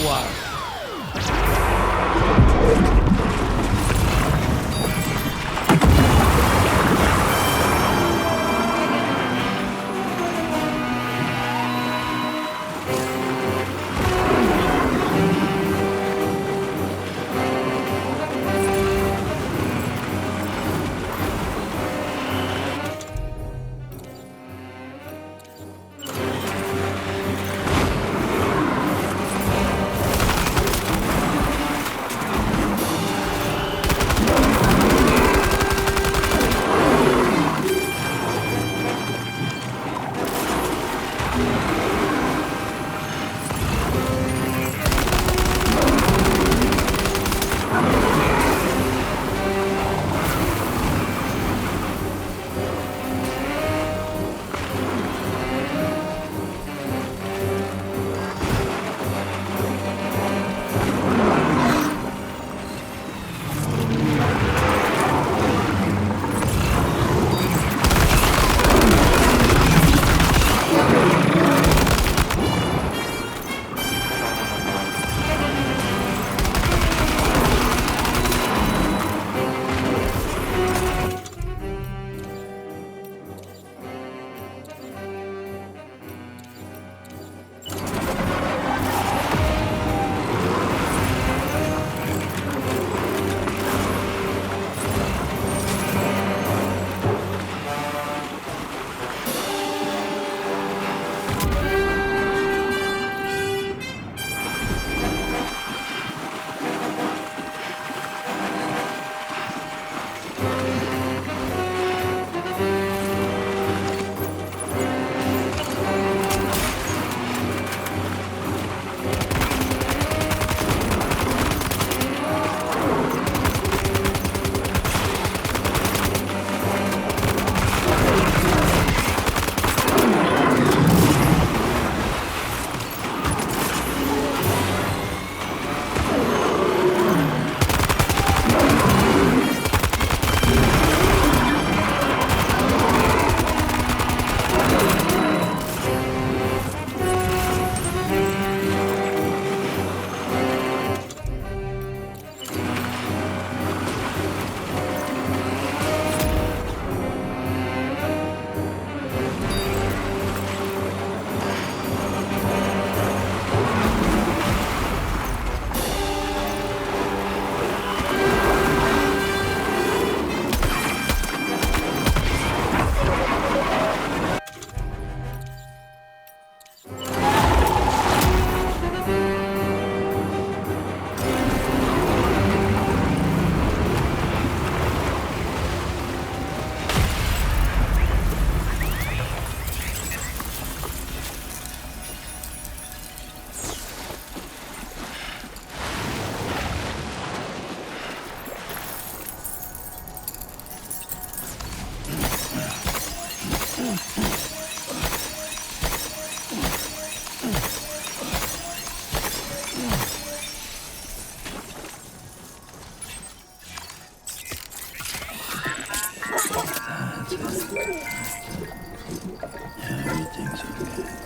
while. Everything's okay.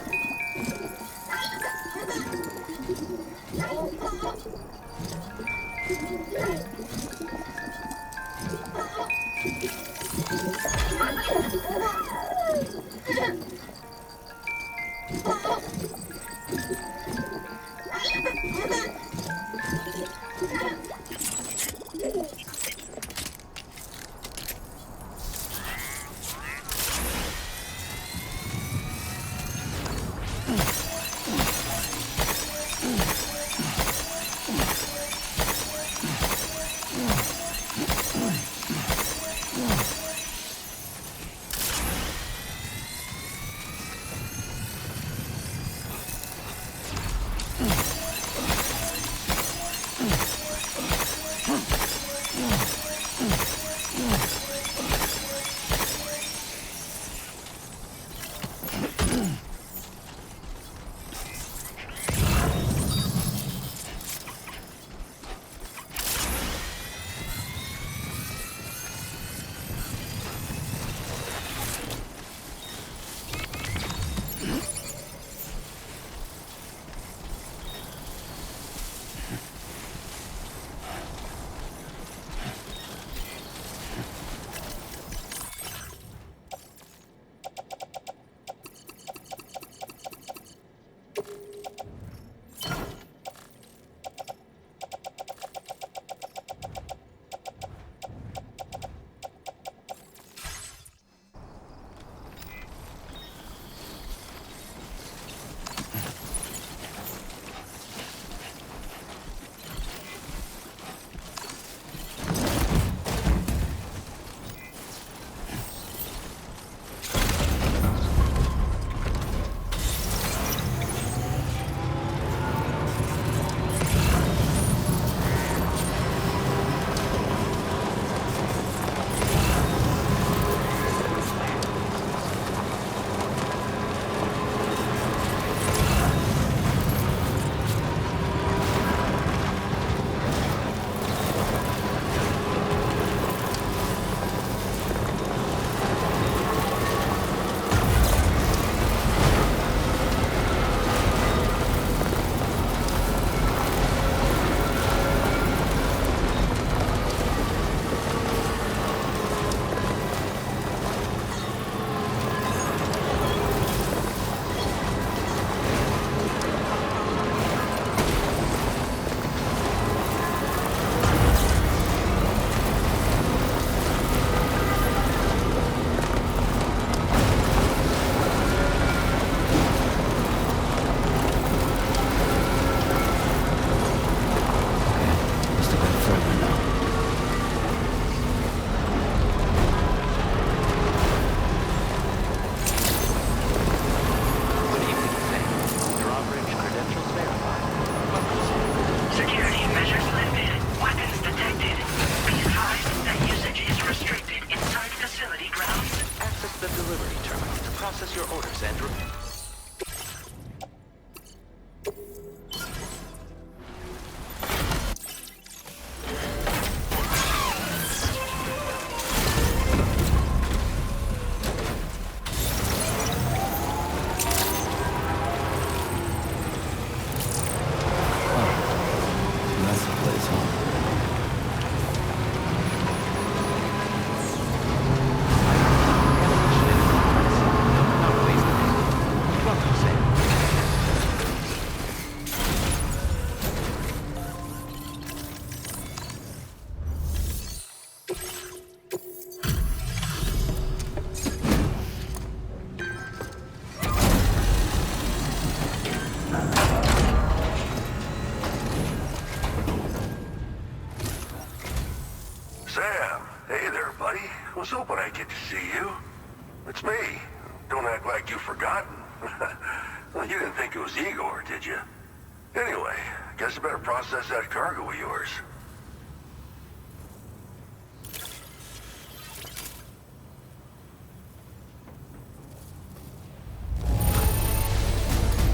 Guess I better process that cargo of yours.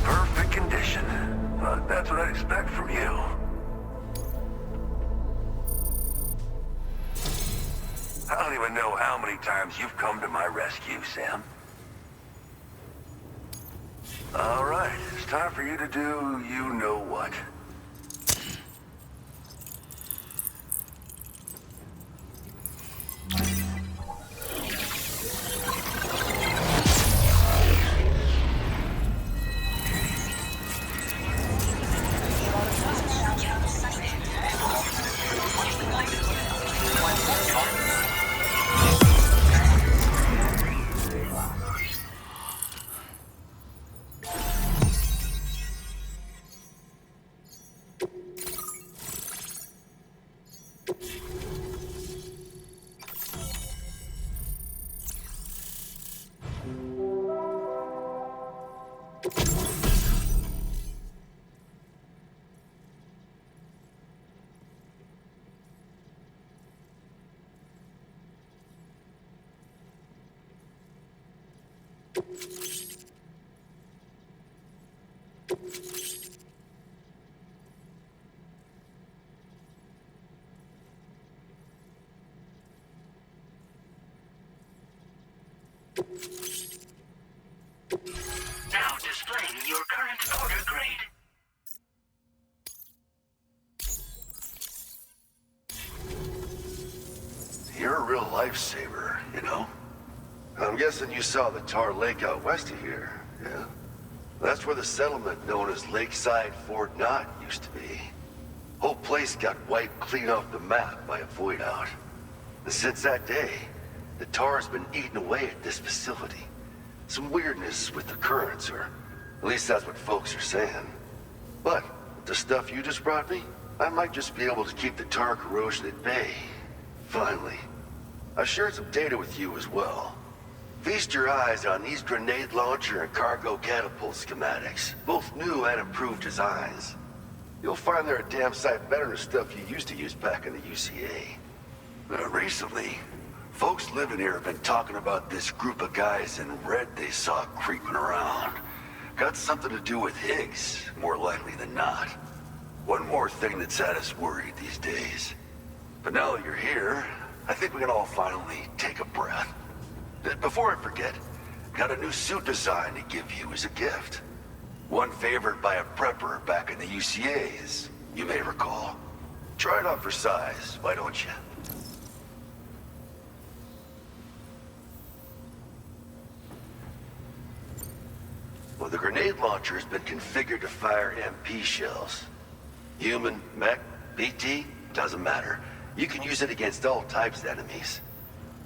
Perfect condition. That's what I'd expect from you. I don't even know how many times you've come to my rescue, Sam. All right, it's time for you to do you-know-what. Now displaying your current order grade. You're a real lifesaver, you know? I'm guessing you saw the Tar Lake out west of here, yeah? That's where the settlement known as Lakeside Fort Knott used to be. Whole place got wiped clean off the map by a void out. And since that day, the tar's been eating away at this facility. Some weirdness with the currents, or at least that's what folks are saying. But with the stuff you just brought me, I might just be able to keep the tar corrosion at bay. Finally. I shared some data with you as well. Feast your eyes on these grenade launcher and cargo catapult schematics, both new and improved designs. You'll find they're a damn sight better than stuff you used to use back in the UCA. Recently, folks living here have been talking about this group of guys in red they saw creeping around. Got something to do with Higgs, more likely than not. One more thing that's had us worried these days. But now that you're here, I think we can all finally take a breath. Before I forget, got a new suit design to give you as a gift. One favored by a prepper back in the UCA, as you may recall. Try it on for size, why don't you? Well, the grenade launcher has been configured to fire MP shells. Human, mech, BT, doesn't matter. You can use it against all types of enemies.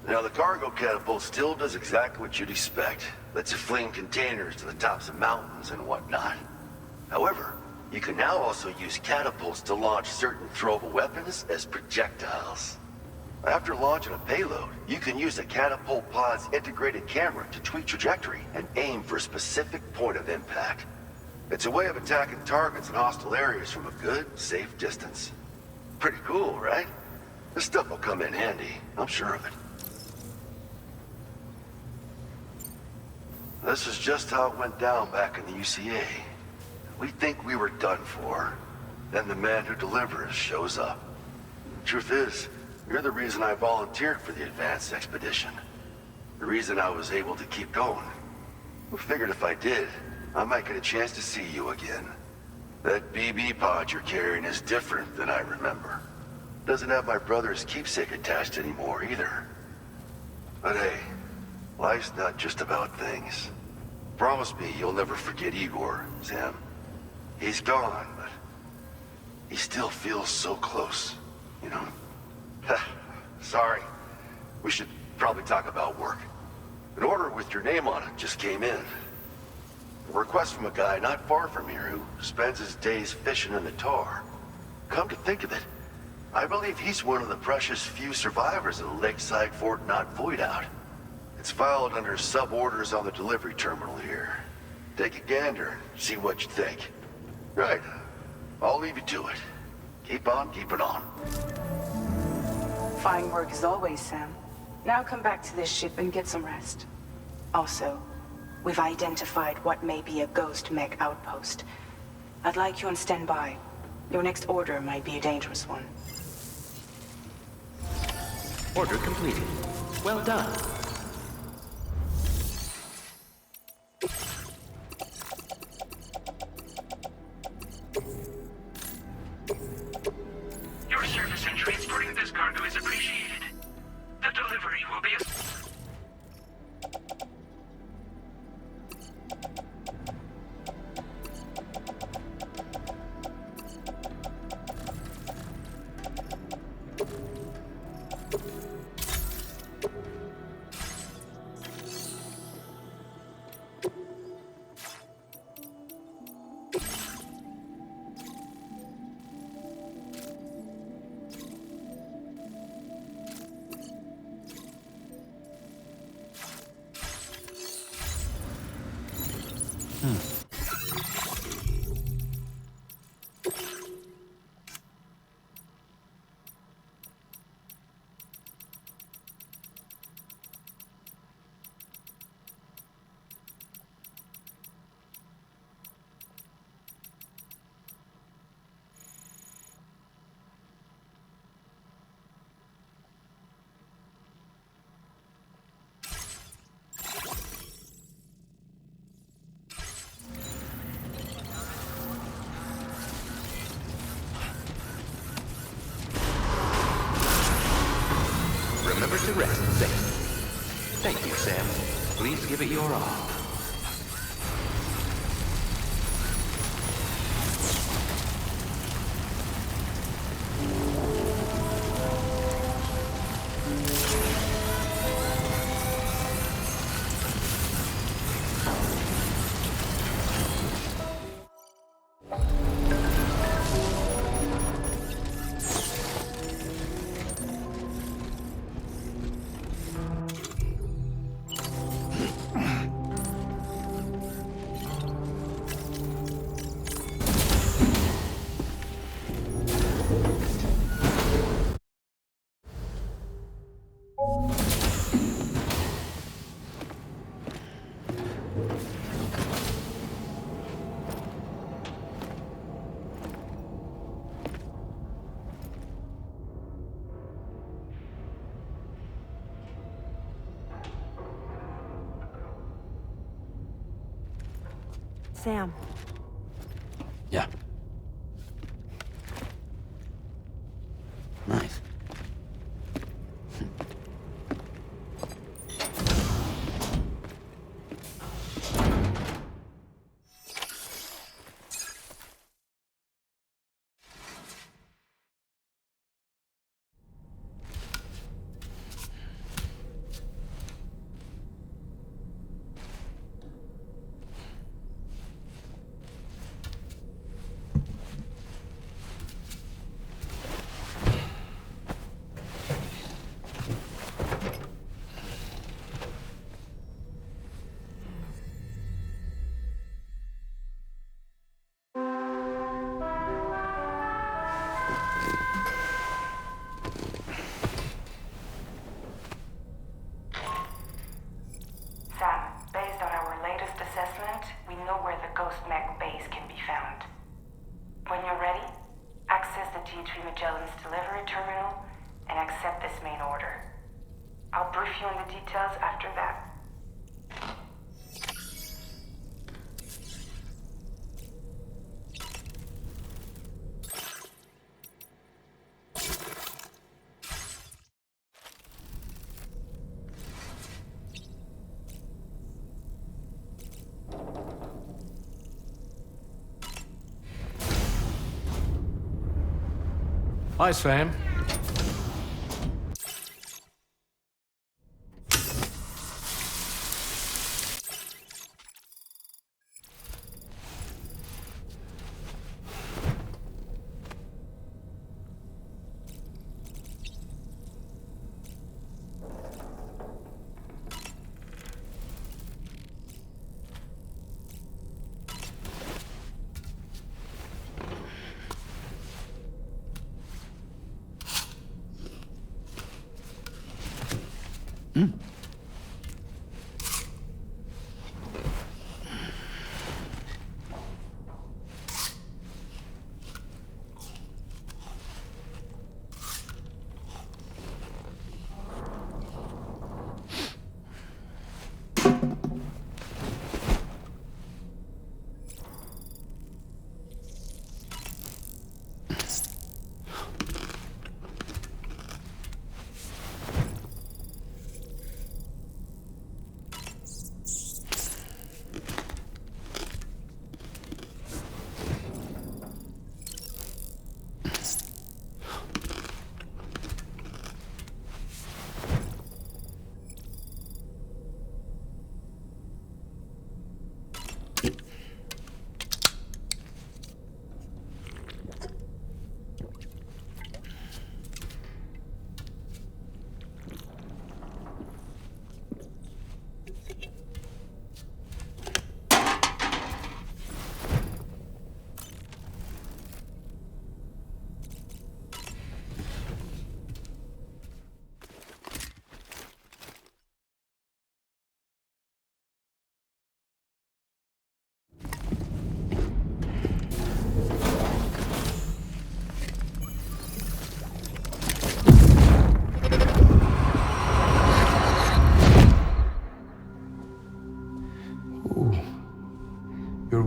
Now, the cargo catapult still does exactly what you'd expect. Lets you fling containers to the tops of mountains and whatnot. However, you can now also use catapults to launch certain throwable weapons as projectiles. After launching a payload, you can use a catapult pod's integrated camera to tweak trajectory and aim for a specific point of impact. It's a way of attacking targets in hostile areas from a good, safe distance. Pretty cool, right? This stuff will come in handy, I'm sure of it. This is just how it went down back in the UCA. We think we were done for. Then the man who delivers shows up. Truth is, you're the reason I volunteered for the advanced expedition. The reason I was able to keep going. I figured if I did, I might get a chance to see you again. That BB pod you're carrying is different than I remember. Doesn't have my brother's keepsake attached anymore either. But hey, life's not just about things. Promise me you'll never forget Igor, Sam. He's gone, but he still feels so close, you know? Sorry. We should probably talk about work. An order with your name on it just came in. A request from a guy not far from here who spends his days fishing in the tar. Come to think of it, I believe he's one of the precious few survivors of the Lakeside Fort Knott void out. It's filed under sub-orders on the delivery terminal here. Take a gander and see what you think. Right. I'll leave you to it. Keep on keeping on. Fine work as always, Sam. Now come back to this ship and get some rest. Also, we've identified what may be a ghost mech outpost. I'd like you on standby. Your next order might be a dangerous one. Order completed. Well done. Your service in transporting this cargo is appreciated. The delivery will be a... Remember to rest safe. Thank you, Sam. Please give it your all. Sam, Yeah. Nice. Sam, based on our latest assessment, we know where the ghost mech base can be found. When you're ready, access the T3 Magellan's delivery terminal and accept this main order. I'll brief you on the details after that. Hi, Sam.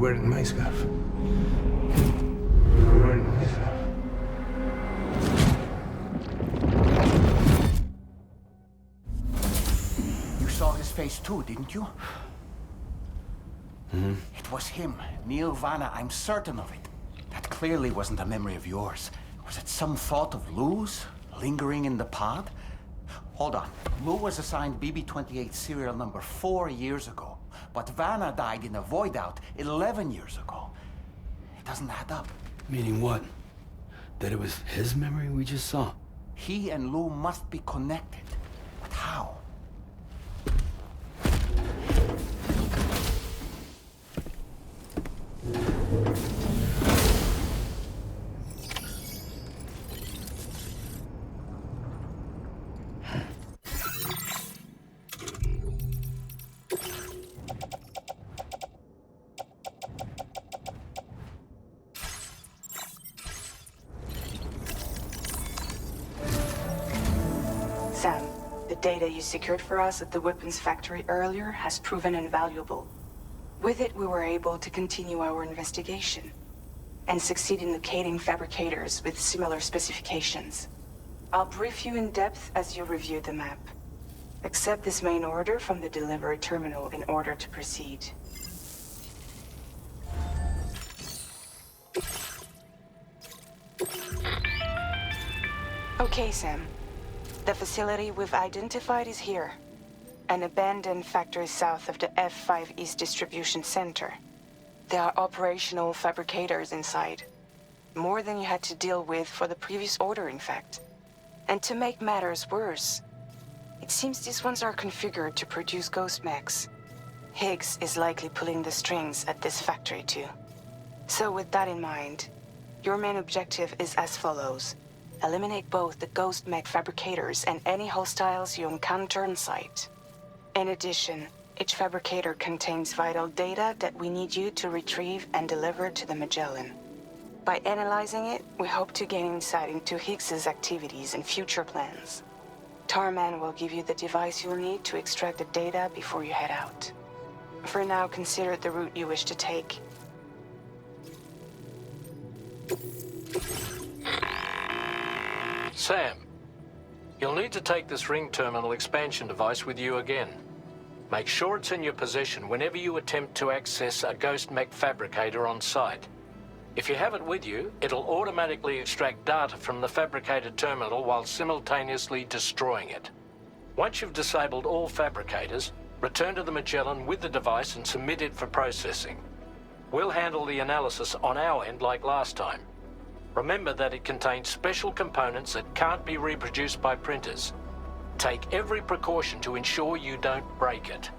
wearing my scarf. You're wearing my scarf. You saw his face too, didn't you? It was him, Neil Vanna, I'm certain of it. That clearly wasn't a memory of yours. Was it some thought of Lou's, lingering in the pod? Hold on. Lou was assigned BB-28 serial number 4 years ago, but Vanna died in a void out 11 years ago. It doesn't add up. Meaning what? That it was his memory we just saw? He and Lou must be connected. But how? Sam, the data you secured for us at the weapons factory earlier has proven invaluable. With it, we were able to continue our investigation and succeed in locating fabricators with similar specifications. I'll brief you in depth as you review the map. Accept this main order from the delivery terminal in order to proceed. Okay, Sam. The facility we've identified is here. An abandoned factory south of the F5 East Distribution Center. There are operational fabricators inside. More than you had to deal with for the previous order, in fact. And to make matters worse, it seems these ones are configured to produce ghost mechs. Higgs is likely pulling the strings at this factory too. So with that in mind, your main objective is as follows. Eliminate both the ghost mech fabricators and any hostiles you encounter on site. In addition, each fabricator contains vital data that we need you to retrieve and deliver to the Magellan. By analyzing it, we hope to gain insight into Higgs's activities and future plans. Tarman will give you the device you'll need to extract the data before you head out. For now, consider the route you wish to take. Sam, you'll need to take this ring terminal expansion device with you again. Make sure it's in your possession whenever you attempt to access a ghost mech fabricator on site. If you have it with you, it'll automatically extract data from the fabricated terminal while simultaneously destroying it. Once you've disabled all fabricators, return to the Magellan with the device and submit it for processing. We'll handle the analysis on our end like last time. Remember that it contains special components that can't be reproduced by printers. Take every precaution to ensure you don't break it.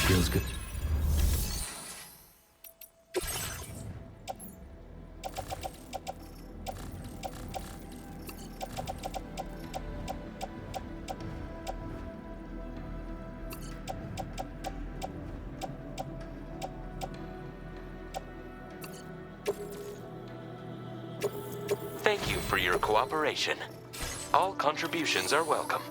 Feels good. Thank you for your cooperation. All contributions are welcome.